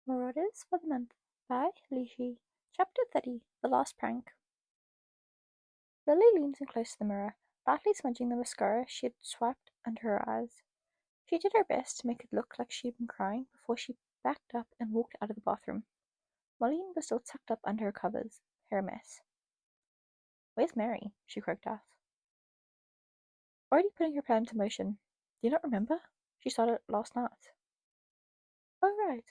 Marauders for the Month by lishiee. Chapter 30 The Last Prank. Lily leans in close to the mirror, lightly smudging the mascara she had swiped under her eyes. She did her best to make it look like she had been crying before she backed up and walked out of the bathroom. Marlene was still tucked up under her covers, hair a mess. "Where's Mary?" she croaked out. Already putting her plan into motion. "Do you not remember? She started last night." "Oh, right.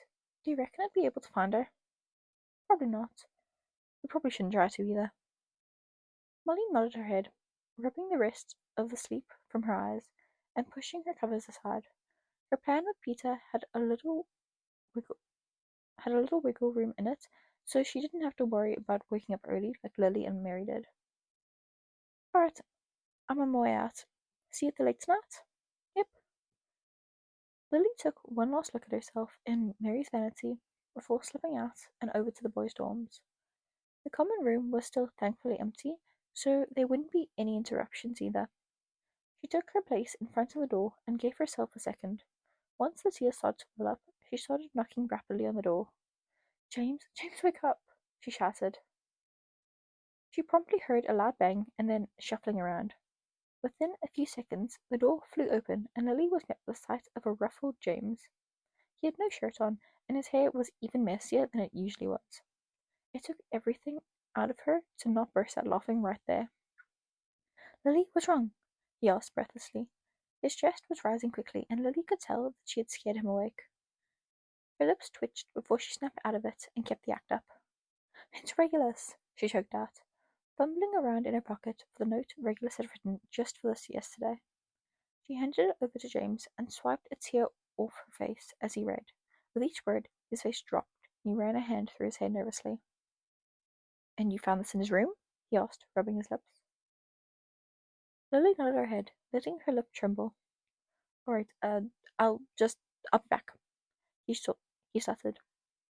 Do you reckon I'd be able to find her?" "Probably not. We probably shouldn't try to either." Molly nodded her head, rubbing the rest of the sleep from her eyes, and pushing her covers aside. Her plan with Peter wiggle, had a little wiggle room in it, so she didn't have to worry about waking up early like Lily and Mary did. "Alright, I'm on my way out. See you at the lake tonight?" "Yep." Lily took one last look at herself in Mary's vanity before slipping out and over to the boys' dorms. The common room was still thankfully empty, so there wouldn't be any interruptions either. She took her place in front of the door and gave herself a second. Once the tears started to well up, she started knocking rapidly on the door. "James, James, wake up!" she shouted. She promptly heard a loud bang and then shuffling around. Within a few seconds, the door flew open and Lily was met with the sight of a ruffled James. He had no shirt on, and his hair was even messier than it usually was. It took everything out of her to not burst out laughing right there. "Lily, what's wrong?" he asked breathlessly. His chest was rising quickly, and Lily could tell that she had scared him awake. Her lips twitched before she snapped out of it and kept the act up. "It's Regulus," she choked out, fumbling around in her pocket for the note Regulus had written just for this yesterday. She handed it over to James and swiped a tear off her face as he read. With each word, his face dropped, and he ran a hand through his hair nervously. "And you found this in his room?" he asked, rubbing his lips. Lily nodded her head, letting her lip tremble. "All right, I'll be back," he stuttered.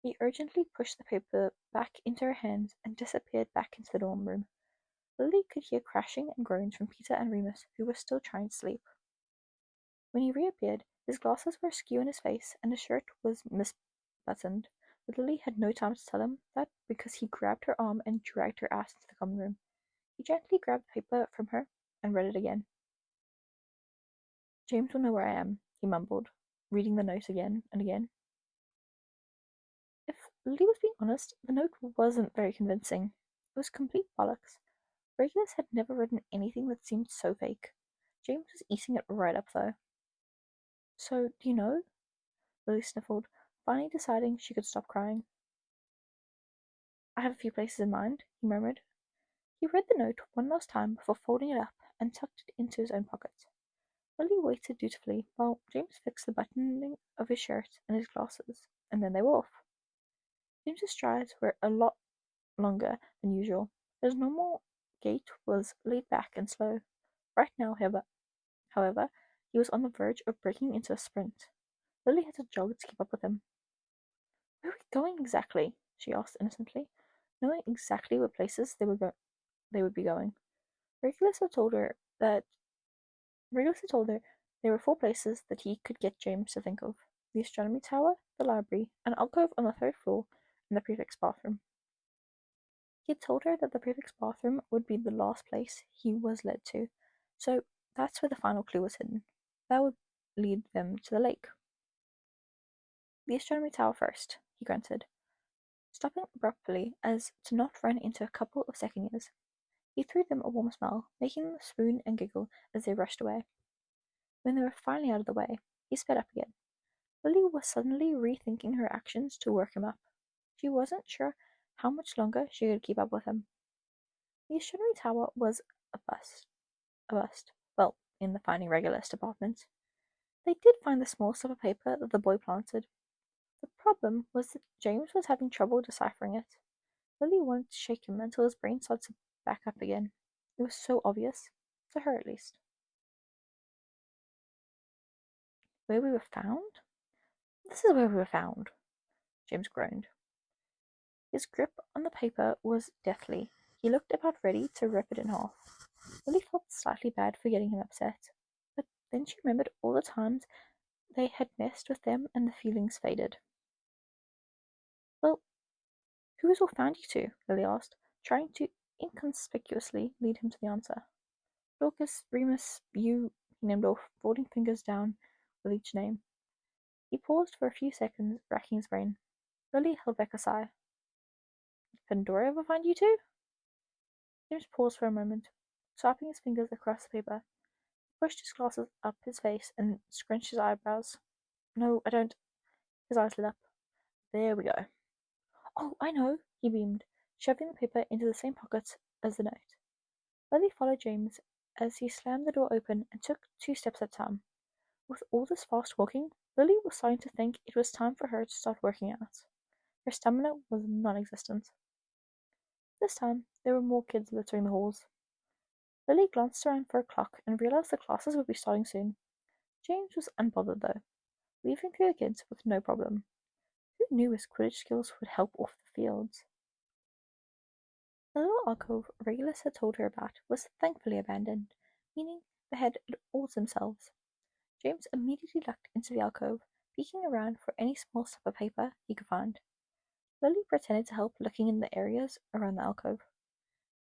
He urgently pushed the paper back into her hands and disappeared back into the dorm room. Lily could hear crashing and groans from Peter and Remus, who were still trying to sleep. When he reappeared, his glasses were askew in his face and his shirt was misbuttoned, but Lily had no time to tell him that because he grabbed her arm and dragged her out into the common room. He gently grabbed the paper from her and read it again. "James will know where I am," he mumbled, reading the note again and again. If Lily was being honest, the note wasn't very convincing. It was complete bollocks. Regulus had never written anything that seemed so fake. James was eating it right up, though. "So, do you know?" Lily sniffled, finally deciding she could stop crying. "I have a few places in mind," he murmured. He read the note one last time before folding it up and tucked it into his own pocket. Lily waited dutifully while James fixed the buttoning of his shirt and his glasses, and then they were off. James's strides were a lot longer than usual. His normal gait was laid back and slow. Right now, however, he was on the verge of breaking into a sprint. Lily had to jog to keep up with him. "Where are we going exactly?" she asked innocently, knowing exactly what places they would be going. Regulus had told her there were 4 places that he could get James to think of: the astronomy tower, the library, an alcove on the 3rd floor, and the prefect's bathroom. He had told her that the prefect's bathroom would be the last place he was led to, so that's where the final clue was hidden. That would lead them to the lake. "The astronomy tower first," he grunted, stopping abruptly as to not run into a couple of second years. He threw them a warm smile, making them spoon and giggle as they rushed away. When they were finally out of the way, he sped up again. Lily was suddenly rethinking her actions to work him up. She wasn't sure how much longer she could keep up with him. The astronomy tower was a bust. Well, in the finding Regulus department. They did find the small slip of paper that the boy planted. The problem was that James was having trouble deciphering it. Lily wanted to shake him until his brain started to back up again. It was so obvious, to her at least. "Where we were found? This is where we were found," James groaned. His grip on the paper was deathly. He looked about ready to rip it in half. Lily felt slightly bad for getting him upset, but then she remembered all the times they had messed with them and the feelings faded. Who has all found you two? Lily asked, trying to inconspicuously lead him to the answer. Dorcas, Remus, you, he named off, folding fingers down with each name. He paused for a few seconds, racking his brain. Lily held back a sigh. Did Pandora ever find you two? James paused for a moment, swiping his fingers across the paper. He pushed his glasses up his face and scrunched his eyebrows. No, I don't. His eyes lit up. There we go. Oh, I know, he beamed, shoving the paper into the same pocket as the note. Lily followed James as he slammed the door open and took 2 steps at a time. With all this fast walking, Lily was starting to think it was time for her to start working out. Her stamina was non-existent. This time, there were more kids littering the halls. Lily glanced around for a clock and realized the classes would be starting soon. James was unbothered though, leaving through the kids with no problem. Who knew his Quidditch skills would help off the fields? The little alcove Regulus had told her about was thankfully abandoned, meaning they had it all to themselves. James immediately ducked into the alcove, peeking around for any small slip of paper he could find. Lily pretended to help looking in the areas around the alcove.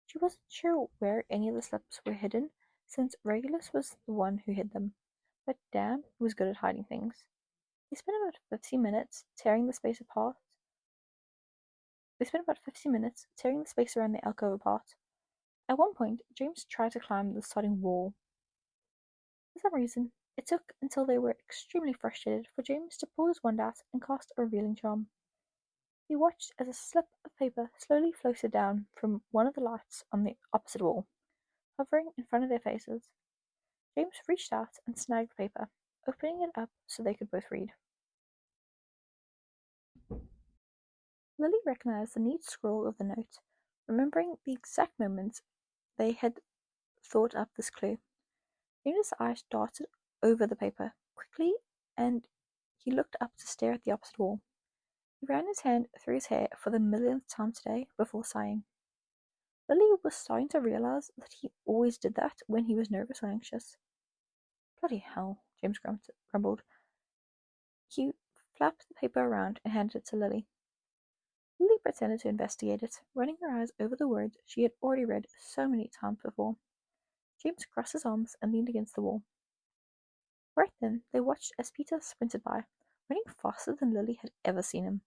She wasn't sure where any of the slips were hidden, since Regulus was the one who hid them, but damn, he was good at hiding things. They spent about 15 minutes tearing the space apart. They spent about 15 minutes tearing the space around the alcove apart. At one point, James tried to climb the starting wall. For some reason, it took until they were extremely frustrated for James to pull his wand out and cast a revealing charm. He watched as a slip of paper slowly floated down from one of the lights on the opposite wall, hovering in front of their faces. James reached out and snagged the paper, opening it up so they could both read. Lily recognized the neat scrawl of the note, remembering the exact moment they had thought up this clue. James's eyes darted over the paper quickly, and he looked up to stare at the opposite wall. He ran his hand through his hair for the millionth time today before sighing. Lily was starting to realize that he always did that when he was nervous or anxious. Bloody hell, James grumbled. He flapped the paper around and handed it to Lily. Lily pretended to investigate it, running her eyes over the words she had already read so many times before. James crossed his arms and leaned against the wall. Right then, they watched as Peter sprinted by, running faster than Lily had ever seen him,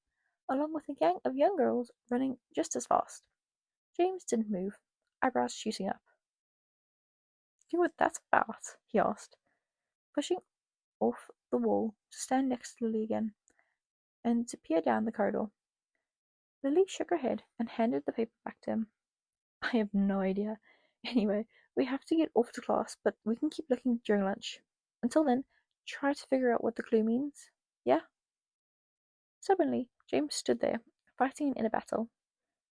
along with a gang of young girls running just as fast. James didn't move, eyebrows shooting up. "You know what that's about?" he asked, pushing off the wall to stand next to Lily again, and to peer down the corridor. Lily shook her head and handed the paper back to him. "I have no idea. Anyway, we have to get off to class, but we can keep looking during lunch. Until then, try to figure out what the clue means. Yeah?" Suddenly, James stood there, fighting an inner battle.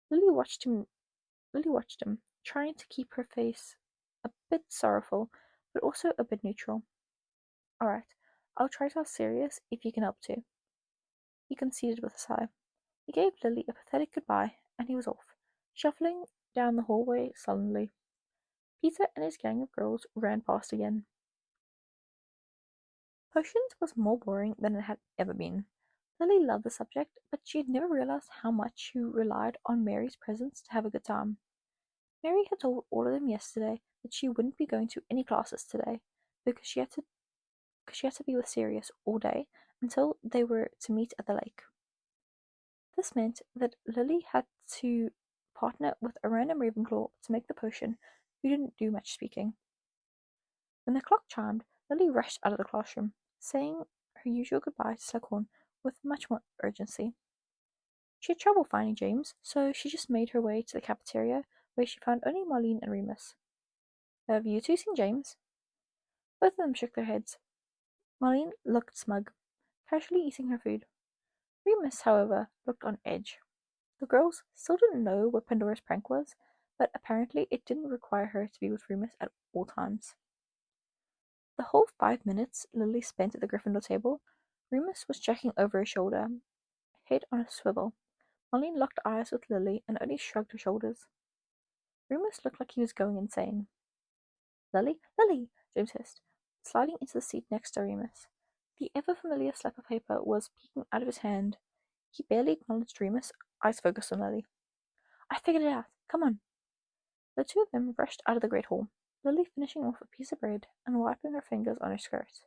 Lily watched him, trying to keep her face a bit sorrowful, but also a bit neutral. "All right, I'll try to ask serious if you can help too." He conceded with a sigh. He gave Lily a pathetic goodbye, and he was off, shuffling down the hallway sullenly. Peter and his gang of girls ran past again. Potions was more boring than it had ever been. Lily loved the subject, but she had never realized how much she relied on Mary's presence to have a good time. Mary had told all of them yesterday that she wouldn't be going to any classes today because she had to be with Sirius all day until they were to meet at the lake. This meant that Lily had to partner with a random Ravenclaw to make the potion, who didn't do much speaking. When the clock chimed, Lily rushed out of the classroom, saying her usual goodbye to Slughorn with much more urgency. She had trouble finding James, so she just made her way to the cafeteria, where she found only Marlene and Remus. "Have you two seen James?" Both of them shook their heads. Marlene looked smug, casually eating her food. Remus, however, looked on edge. The girls still didn't know what Pandora's prank was, but apparently it didn't require her to be with Remus at all times. The whole 5 minutes Lily spent at the Gryffindor table, Remus was checking over her shoulder, head on a swivel. Marlene locked eyes with Lily and only shrugged her shoulders. Remus looked like he was going insane. "Lily, Lily!" James hissed, sliding into the seat next to Remus. The ever-familiar slip of paper was peeking out of his hand. He barely acknowledged Remus, eyes focused on Lily. I figured it out. Come on. The two of them rushed out of the great hall, Lily finishing off a piece of bread and wiping her fingers on her skirt.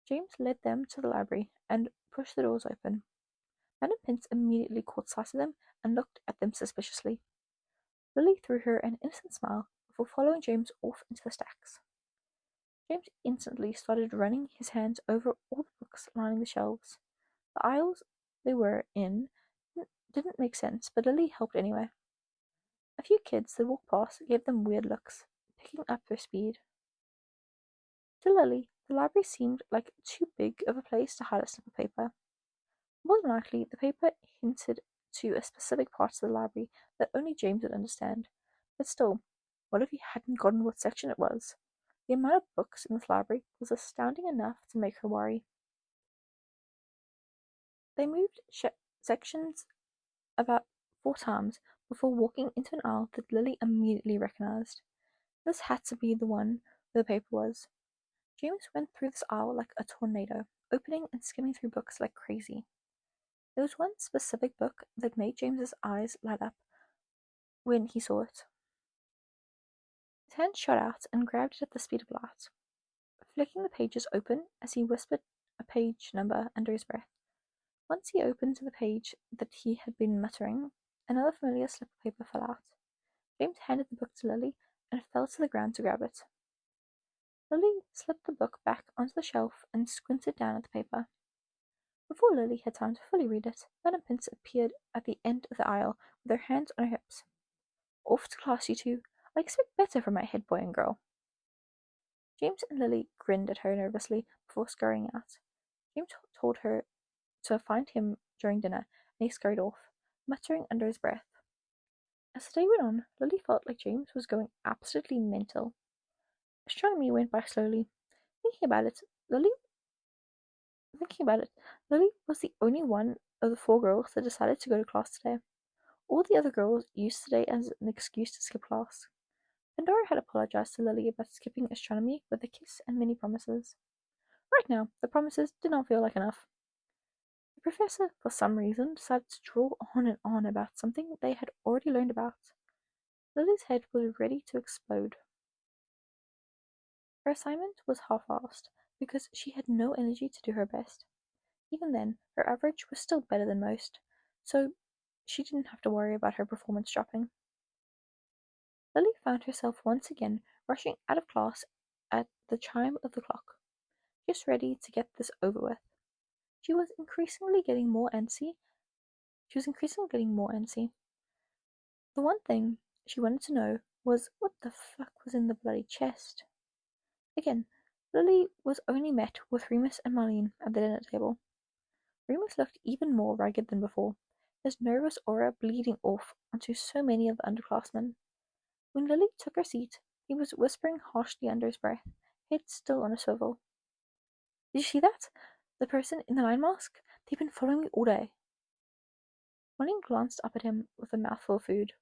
James led them to the library and pushed the doors open. Madam Pince immediately caught sight of them and looked at them suspiciously. Lily threw her an innocent smile before following James off into the stacks. James instantly started running his hands over all the books lining the shelves. The aisles they were in didn't make sense, but Lily helped anyway. A few kids that walked past gave them weird looks, picking up their speed. To Lily, the library seemed like too big of a place to hide a slip of paper. More than likely, the paper hinted to a specific part of the library that only James would understand. But still, what if he hadn't gotten what section it was? The amount of books in this library was astounding enough to make her worry. They moved sections about 4 times before walking into an aisle that Lily immediately recognized. This had to be the one where the paper was. James went through this aisle like a tornado, opening and skimming through books like crazy. There was one specific book that made James's eyes light up when he saw it. His hand shot out and grabbed it at the speed of light, flicking the pages open as he whispered a page number under his breath. Once he opened the page that he had been muttering, another familiar slip of paper fell out. James handed the book to Lily and fell to the ground to grab it. Lily slipped the book back onto the shelf and squinted down at the paper. Before Lily had time to fully read it, Madam Pince appeared at the end of the aisle with her hands on her hips. Off to class, you two. I expect better from my head boy and girl. James and Lily grinned at her nervously before scurrying out. James told her to find him during dinner, and he scurried off, muttering under his breath. As the day went on, Lily felt like James was going absolutely mental. Astronomy went by slowly. Thinking about it, Lily was the only one of the 4 girls that decided to go to class today. All the other girls used today as an excuse to skip class. Pandora had apologized to Lily about skipping astronomy with a kiss and many promises. Right now, the promises did not feel like enough. The professor, for some reason, decided to draw on and on about something they had already learned about. Lily's head was ready to explode. Her assignment was half-assed because she had no energy to do her best. Even then, her average was still better than most, so she didn't have to worry about her performance dropping. Lily found herself once again rushing out of class at the chime of the clock, just ready to get this over with. She was increasingly getting more antsy. The one thing she wanted to know was what the fuck was in the bloody chest. Again, Lily was only met with Remus and Marlene at the dinner table. Remus looked even more ragged than before, his nervous aura bleeding off onto so many of the underclassmen. When Lily took her seat, he was whispering harshly under his breath, head still on a swivel. Did you see that? The person in the lion mask? They've been following me all day. Marlene glanced up at him with a mouthful of food.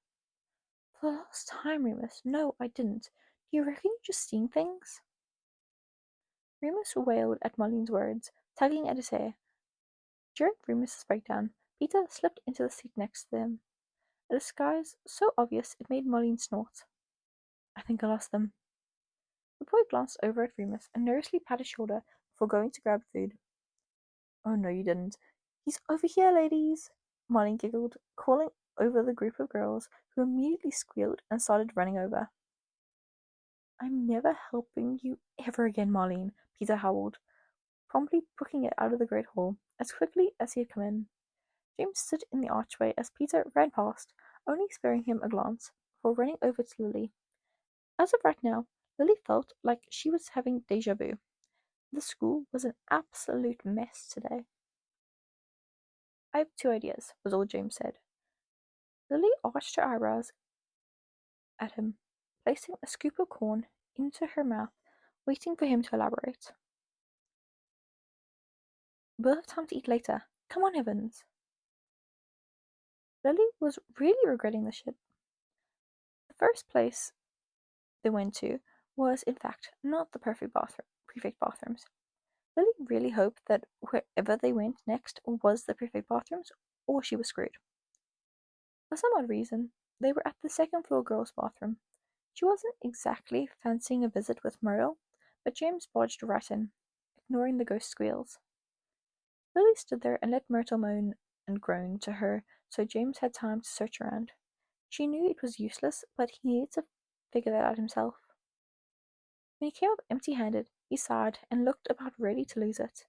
For the last time, Remus. No, I didn't. Do you reckon you're just seeing things? Remus wailed at Marlene's words, tugging at his hair. During Remus's breakdown, Peter slipped into the seat next to them. A disguise so obvious it made Marlene snort. I think I lost them. The boy glanced over at Remus and nervously patted his shoulder before going to grab food. Oh no, you didn't. He's over here, ladies! Marlene giggled, calling over the group of girls, who immediately squealed and started running over. I'm never helping you ever again, Marlene, Peter howled, promptly booking it out of the great hall as quickly as he had come in. James stood in the archway as Peter ran past, only sparing him a glance, before running over to Lily. As of right now, Lily felt like she was having deja vu. The school was an absolute mess today. I have 2 ideas, was all James said. Lily arched her eyebrows at him, placing a scoop of corn into her mouth, waiting for him to elaborate. We'll have time to eat later. Come on, Evans. Lily was really regretting the shit. The first place they went to was, in fact, not the prefect bathrooms. Lily really hoped that wherever they went next was the perfect bathrooms, or she was screwed. For some odd reason, they were at the second floor girls' bathroom. She wasn't exactly fancying a visit with Myrtle, but James barged right in, ignoring the ghost squeals. Lily stood there and let Myrtle moan and groan to her so James had time to search around. She knew it was useless, but he needed to figure that out himself. When he came up empty-handed, he sighed and looked about ready to lose it.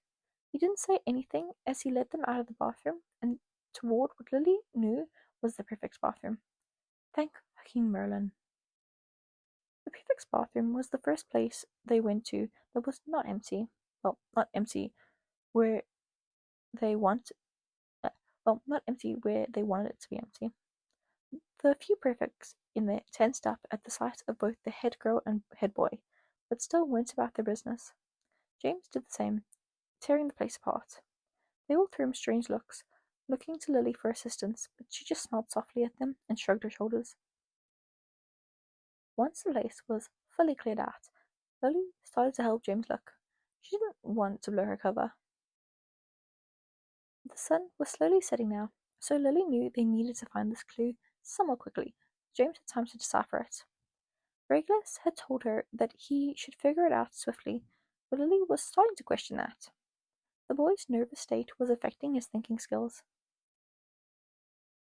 He didn't say anything as he led them out of the bathroom and toward what Lily knew was the prefect's bathroom. Thank fucking Merlin. The prefect's bathroom was the first place they went to that was not empty. Well, not empty where they want. Not empty where they wanted it to be empty. The few prefects in there tensed up at the sight of both the head girl and head boy, but still went about their business. James did the same, tearing the place apart. They all threw him strange looks, looking to Lily for assistance, but she just smiled softly at them and shrugged her shoulders. Once the place was fully cleared out, Lily started to help James look. She didn't want to blow her cover. The sun was slowly setting now, so Lily knew they needed to find this clue somewhat quickly. James had time to decipher it. Regulus had told her that he should figure it out swiftly, but Lily was starting to question that. The boy's nervous state was affecting his thinking skills.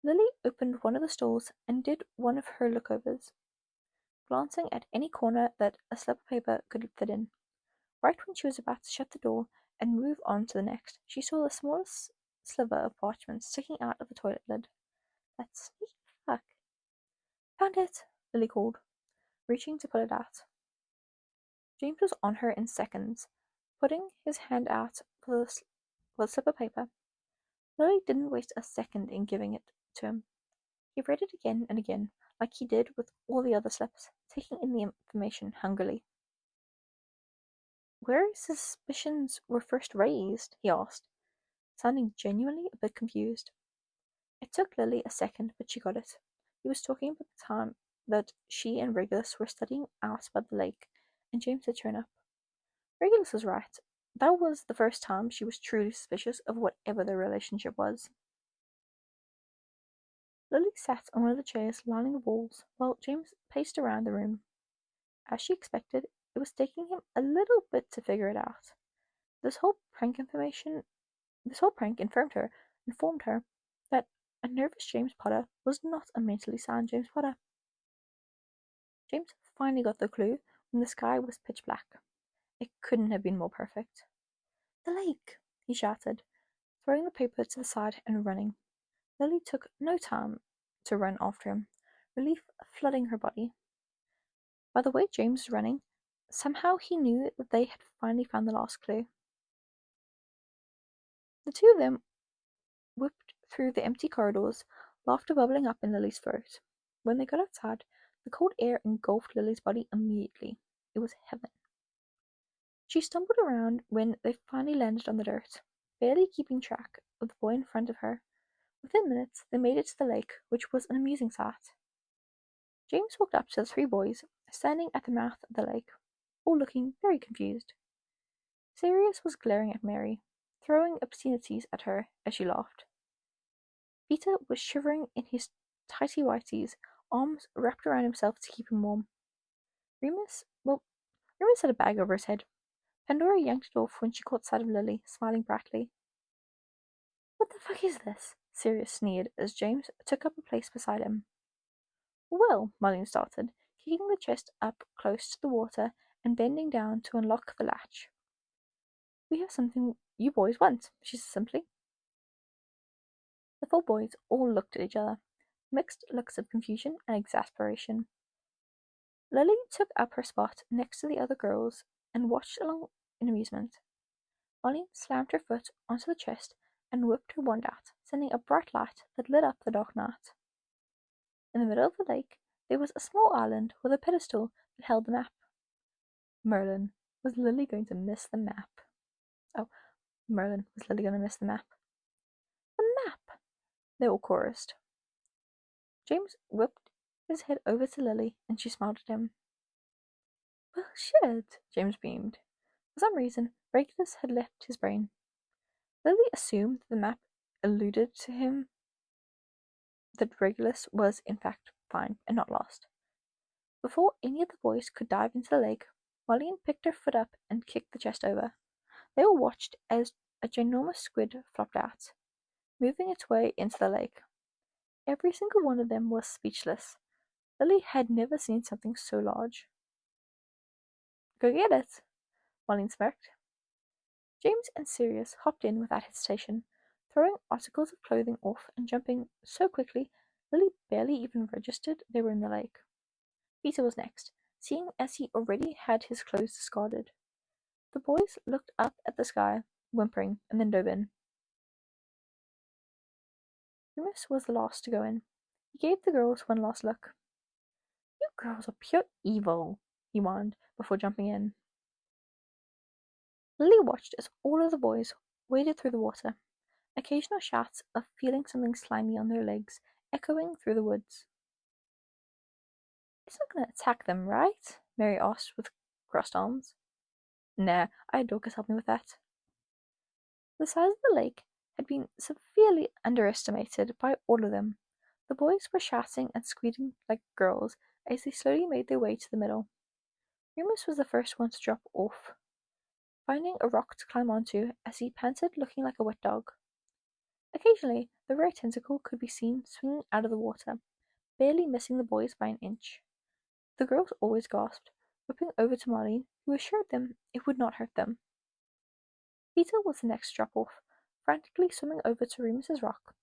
Lily opened one of the stalls and did one of her lookovers, glancing at any corner that a slip of paper could fit in. Right when she was about to shut the door and move on to the next, she saw the smallest sliver of parchment sticking out of the toilet lid. That sneaky fuck. Found it, Lily called, reaching to pull it out. James was on her in seconds, putting his hand out for the slip of paper. Lily didn't waste a second in giving it to him. He read it again and again, like he did with all the other slips, taking in the information hungrily. Where his suspicions were first raised, he asked, sounding genuinely a bit confused. It took Lily a second, but she got it. He was talking about the time that she and Regulus were studying out by the lake, and James had shown up. Regulus was right. That was the first time she was truly suspicious of whatever their relationship was. Lily sat on one of the chairs lining the walls while James paced around the room. As she expected, it was taking him a little bit to figure it out. This whole prank informed her that a nervous James Potter was not a mentally sound James Potter. James finally got the clue when the sky was pitch black. It couldn't have been more perfect. The lake, he shouted, throwing the paper to the side and running. Lily took no time to run after him, relief flooding her body. By the way James was running, somehow he knew that they had finally found the last clue. The two of them whipped through the empty corridors, laughter bubbling up in Lily's throat. When they got outside, the cold air engulfed Lily's body immediately. It was heaven. She stumbled around when they finally landed on the dirt, barely keeping track of the boy in front of her. Within minutes, they made it to the lake, which was an amusing sight. James walked up to the three boys, standing at the mouth of the lake, all looking very confused. Sirius was glaring at Mary, throwing obscenities at her as she laughed. Peter was shivering in his tighty-whities, arms wrapped around himself to keep him warm. Remus had a bag over his head. Pandora yanked it off when she caught sight of Lily, smiling brightly. What the fuck is this? Sirius sneered as James took up a place beside him. Well, Marlene started, kicking the chest up close to the water and bending down to unlock the latch. We have something you boys want, she said simply. The four boys all looked at each other, mixed looks of confusion and exasperation. Lily took up her spot next to the other girls and watched along in amusement. Marlene slammed her foot onto the chest and whipped her wand out, sending a bright light that lit up the dark night. In the middle of the lake, there was a small island with a pedestal that held the map. Merlin, was Lily going to miss the map? Oh, Merlin, was Lily going to miss the map? The map! They all chorused. James whipped his head over to Lily, and she smiled at him. Bullshit, James beamed. For some reason, Regulus had left his brain. Lily assumed the map alluded to him that Regulus was in fact fine and not lost. Before any of the boys could dive into the lake, Marlene picked her foot up and kicked the chest over. They all watched as a ginormous squid flopped out, moving its way into the lake. Every single one of them was speechless. Lily had never seen something so large. Go get it, Marlene smirked. James and Sirius hopped in without hesitation, throwing articles of clothing off and jumping so quickly Lily barely even registered they were in the lake. Peter was next, seeing as he already had his clothes discarded. The boys looked up at the sky, whimpering, and then dove in. Remus was the last to go in. He gave the girls one last look. You girls are pure evil, he warned before jumping in. Lily watched as all of the boys waded through the water, occasional shouts of feeling something slimy on their legs echoing through the woods. It's not going to attack them, right? Mary asked with crossed arms. Nah, I had Dorcas help me with that. The size of the lake had been severely underestimated by all of them. The boys were shouting and squealing like girls as they slowly made their way to the middle. Remus was the first one to drop off, finding a rock to climb onto as he panted, looking like a wet dog. Occasionally, the rare tentacle could be seen swinging out of the water, barely missing the boys by an inch. The girls always gasped, whipping over to Marlene, who assured them it would not hurt them. Peter was the next drop-off, frantically swimming over to Remus's rock.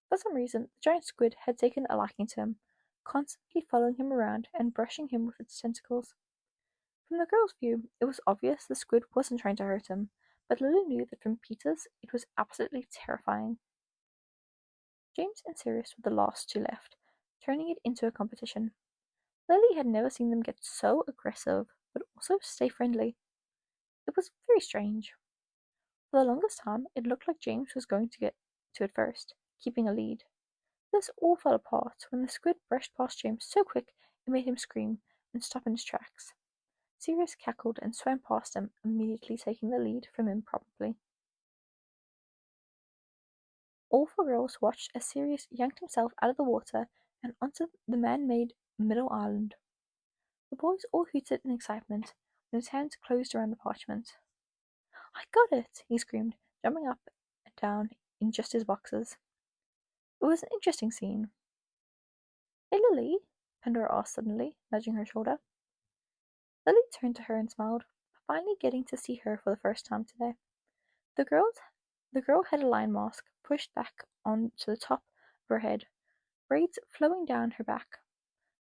For some reason, the giant squid had taken a liking to him, constantly following him around and brushing him with its tentacles. From the girl's view, it was obvious the squid wasn't trying to hurt him, but Lily knew that from Peter's, it was absolutely terrifying. James and Sirius were the last two left, turning it into a competition. Lily had never seen them get so aggressive, but also stay friendly. It was very strange. For the longest time, it looked like James was going to get to it first, keeping a lead. This all fell apart when the squid brushed past James so quick it made him scream and stop in his tracks. Sirius cackled and swam past him, immediately taking the lead from him promptly. All four girls watched as Sirius yanked himself out of the water and onto the man-made middle island. The boys all hooted in excitement when his hands closed around the parchment. I got it, he screamed, jumping up and down in just his boxers. It was an interesting scene. Hey, Lily, Pandora asked suddenly, nudging her shoulder. Lily turned to her and smiled, finally getting to see her for the first time today. The girl had a lion mask pushed back onto the top of her head, braids flowing down her back.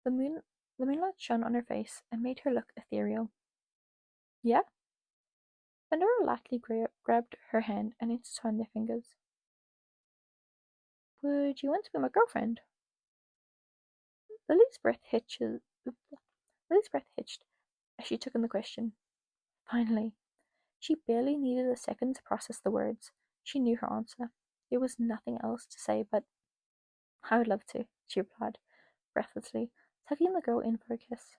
The moonlight shone on her face and made her look ethereal. Yeah? Pandora lightly grabbed her hand and intertwined their fingers. Would you want to be my girlfriend? Lily's breath hitched as she took in the question. Finally. She barely needed a second to process the words. She knew her answer. There was nothing else to say but, I would love to, she replied, breathlessly, tugging the girl in for a kiss.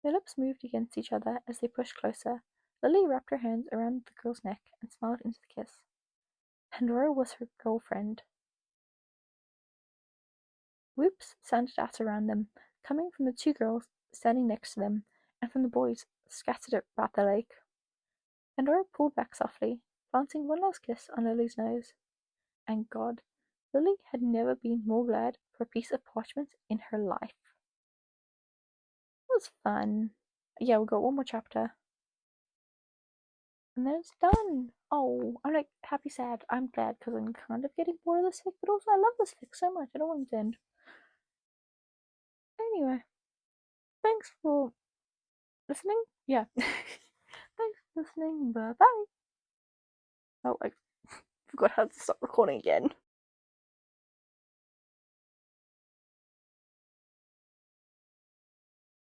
Their lips moved against each other as they pushed closer. Lily wrapped her hands around the girl's neck and smiled into the kiss. Pandora was her girlfriend. Whoops sounded out around them, coming from the two girls standing next to them, and from the boys scattered about the lake. Pandora pulled back softly, planting one last kiss on Lily's nose. And God, Lily had never been more glad for a piece of parchment in her life. It was fun. Yeah, we've got one more chapter. And then it's done. Oh, I'm like happy, sad. I'm glad because I'm kind of getting bored of this fic, but also I love this fic so much. I don't want it to end. Anyway, thanks for listening. Yeah. Thanks for listening. Bye bye. Oh, I forgot how to stop recording again.